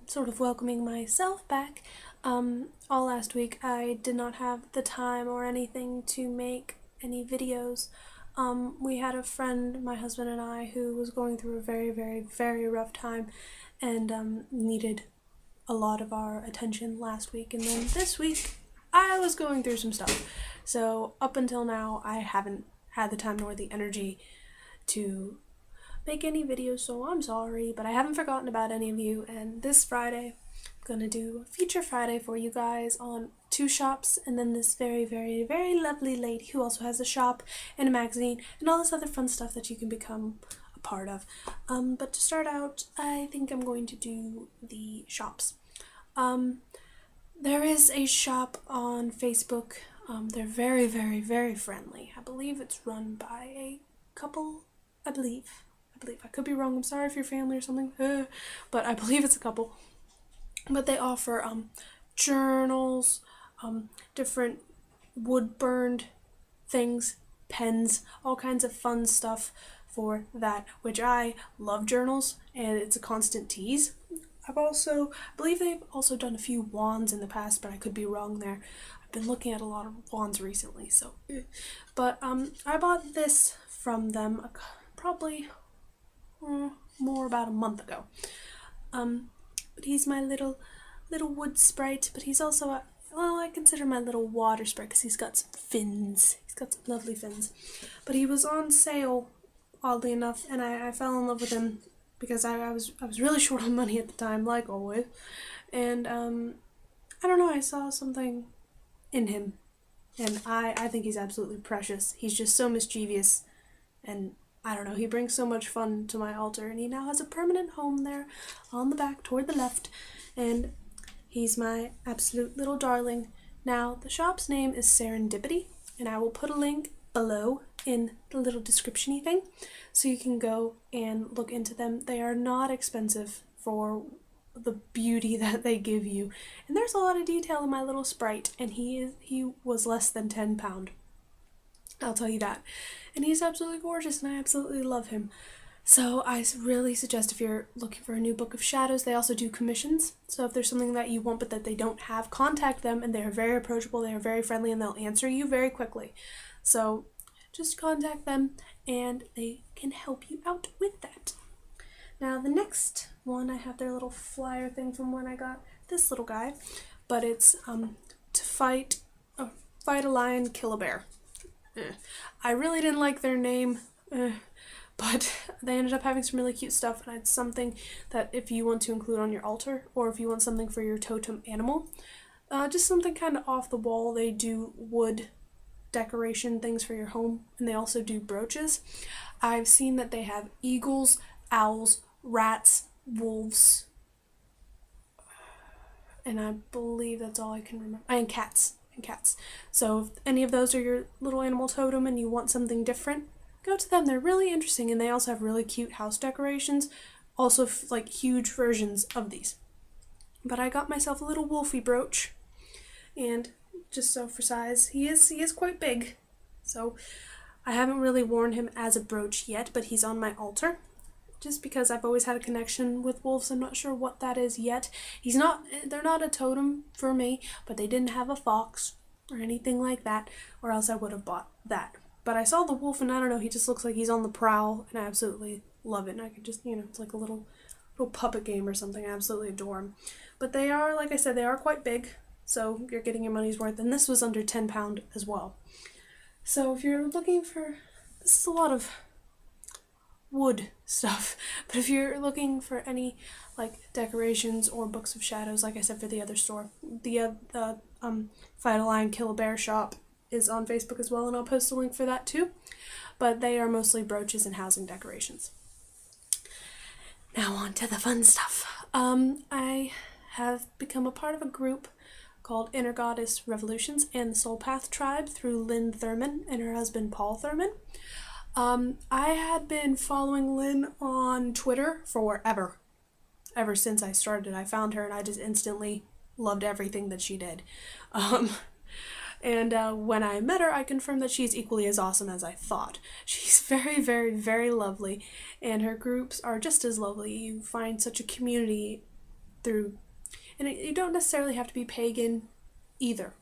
sort of welcoming myself back. All last week I did not have the time or anything to make any videos. We had a friend, my husband and I, who was going through a very, very, very rough time and needed a lot of our attention last week. And then this week I was going through some stuff. So up until now I haven't had the time nor the energy to make any videos, so I'm sorry, but I haven't forgotten about any of you. And this Friday I'm gonna do a feature Friday for you guys on 2 shops, and then this very, very, very lovely lady who also has a shop and a magazine and all this other fun stuff that you can become a part of. But to start out, I think I'm going to do the shops. There is a shop on Facebook. They're very, very, very friendly. I believe it's run by a couple. I believe. I could be wrong. I'm sorry if you're family or something. But I believe it's a couple. But they offer journals, different wood-burned things, pens, all kinds of fun stuff for that, which I love journals, and it's a constant tease. I believe they've also done a few wands in the past, but I could be wrong there. I've been looking at a lot of wands recently, so. But I bought this from them probably more about a month ago. But he's my little wood sprite, but he's also I consider my little water sprite because he's got some fins. He's got some lovely fins. But he was on sale, oddly enough, and I fell in love with him because I was really short on money at the time, like always. And I don't know, I saw something in him, and I think he's absolutely precious. He's just so mischievous, and I don't know, he brings so much fun to my altar, and he now has a permanent home there on the back toward the left, and he's my absolute little darling. Now, the shop's name is Serendipity, and I will put a link below in the little description-y thing, so you can go and look into them. They are not expensive for the beauty that they give you, and there's a lot of detail in my little sprite, and he was less than £10. I'll tell you that. And he's absolutely gorgeous, and I absolutely love him. So I really suggest, if you're looking for a new Book of Shadows, they also do commissions. So if there's something that you want but that they don't have, contact them, and they're very approachable, they are very friendly, and they'll answer you very quickly. So just contact them, and they can help you out with that. Now the next one, I have their little flyer thing from when I got this little guy, but it's to fight a lion, kill a bear. I really didn't like their name, but they ended up having some really cute stuff, and it's something that if you want to include on your altar, or if you want something for your totem animal, just something kind of off the wall. They do wood decoration things for your home, and they also do brooches. I've seen that they have eagles, owls, rats, wolves, and I believe that's all I can remember, and cats. So if any of those are your little animal totem and you want something different, go to them. They're really interesting, and they also have really cute house decorations, also like huge versions of these. But I got myself a little wolfie brooch, and just so for size, he is quite big, so I haven't really worn him as a brooch yet, but he's on my altar. Just because I've always had a connection with wolves, I'm not sure what that is yet. They're not a totem for me, but they didn't have a fox or anything like that, or else I would have bought that. But I saw the wolf, and I don't know, he just looks like he's on the prowl, and I absolutely love it. And I could just, it's like a little puppet game or something. I absolutely adore him. But they are, like I said, they are quite big, so you're getting your money's worth, and this was under £10 as well. So if you're looking for, this is a lot of wood stuff, but if you're looking for any like decorations or books of shadows, like I said for the other store, the Fight a Lion Kill a Bear shop is on Facebook as well, and I'll post a link for that too. But they are mostly brooches and housing decorations. Now on to the fun stuff. I have become a part of a group called Inner Goddess Revolutions and the Soul Path Tribe through Lyn Thurman and her husband Paul Thurman. I had been following Lyn on Twitter forever. Ever since I started, I found her and I just instantly loved everything that she did. And when I met her, I confirmed that she's equally as awesome as I thought. She's very, very, very lovely, and her groups are just as lovely. You find such a community through, and you don't necessarily have to be pagan either.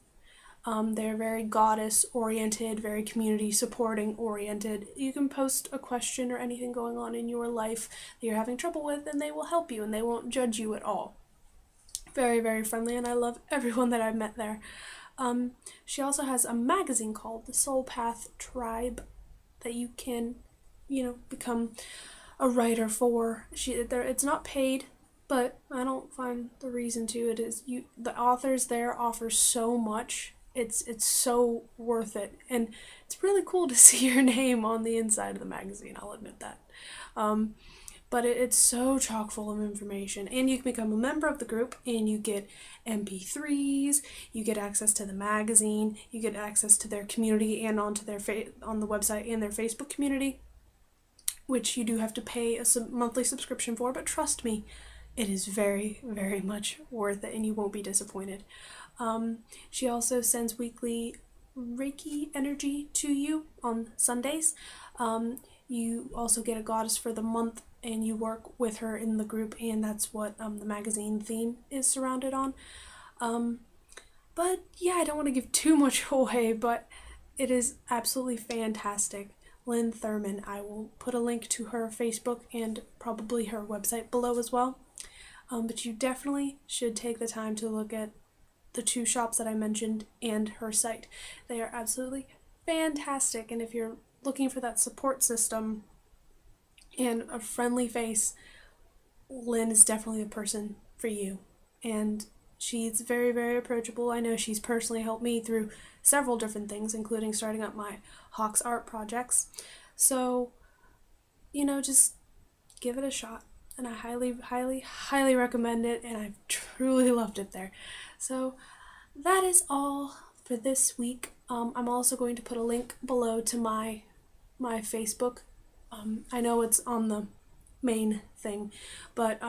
They're very goddess oriented, very community supporting oriented. You can post a question or anything going on in your life that you're having trouble with, and they will help you and they won't judge you at all. Very, very friendly, and I love everyone that I've met there. She also has a magazine called the Soul Path Tribe that you can, become a writer for. It's not paid, but I don't find the reason to. It is the authors there offer so much. It's so worth it, and it's really cool to see your name on the inside of the magazine. I'll admit that. But it's so chock full of information, and you can become a member of the group, and you get MP3s, you get access to the magazine, you get access to their community and onto their on the website and their Facebook community, which you do have to pay a monthly subscription for, but trust me, it is very, very much worth it, and you won't be disappointed. She also sends weekly Reiki energy to you on Sundays. You also get a goddess for the month, and you work with her in the group, and that's what the magazine theme is surrounded on. But yeah, I don't want to give too much away, but it is absolutely fantastic. Lyn Thurman. I will put a link to her Facebook and probably her website below as well. But you definitely should take the time to look at the two shops that I mentioned and her site. They are absolutely fantastic, and if you're looking for that support system and a friendly face, Lyn is definitely the person for you. And she's very, very approachable. I know she's personally helped me through several different things, including starting up my Hawks art projects. So, just give it a shot. And I highly, highly, highly recommend it, and I've truly loved it there. So that is all for this week. I'm also going to put a link below to my Facebook. I know it's on the main thing, but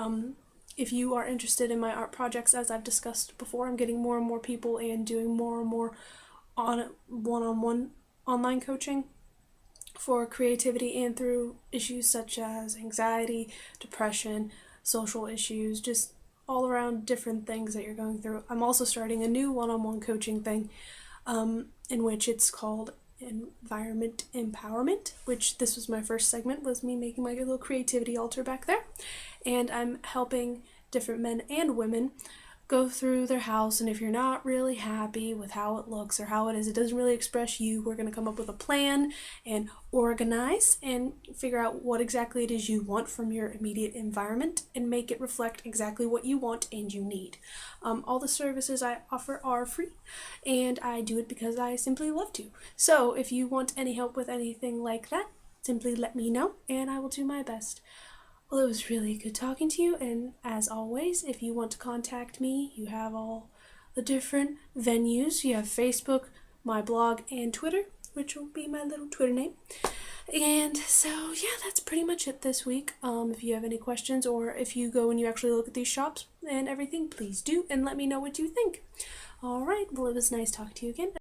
if you are interested in my art projects, as I've discussed before, I'm getting more and more people and doing more and more on one-on-one online coaching for creativity and through issues such as anxiety, depression, social issues, just all around different things that you're going through. I'm also starting a new one-on-one coaching thing in which it's called Environment Empowerment, which this was my first segment, was me making my little creativity altar back there. And I'm helping different men and women go through their house, and if you're not really happy with how it looks or how it is, it doesn't really express you, we're going to come up with a plan and organize and figure out what exactly it is you want from your immediate environment and make it reflect exactly what you want and you need. All the services I offer are free, and I do it because I simply love to. So if you want any help with anything like that, simply let me know and I will do my best. Well, it was really good talking to you, and as always, if you want to contact me, you have all the different venues. You have Facebook, my blog, and Twitter, which will be my little Twitter name. And so, yeah, that's pretty much it this week. If you have any questions, or if you go and you actually look at these shops and everything, please do, and let me know what you think. Alright, well, it was nice talking to you again.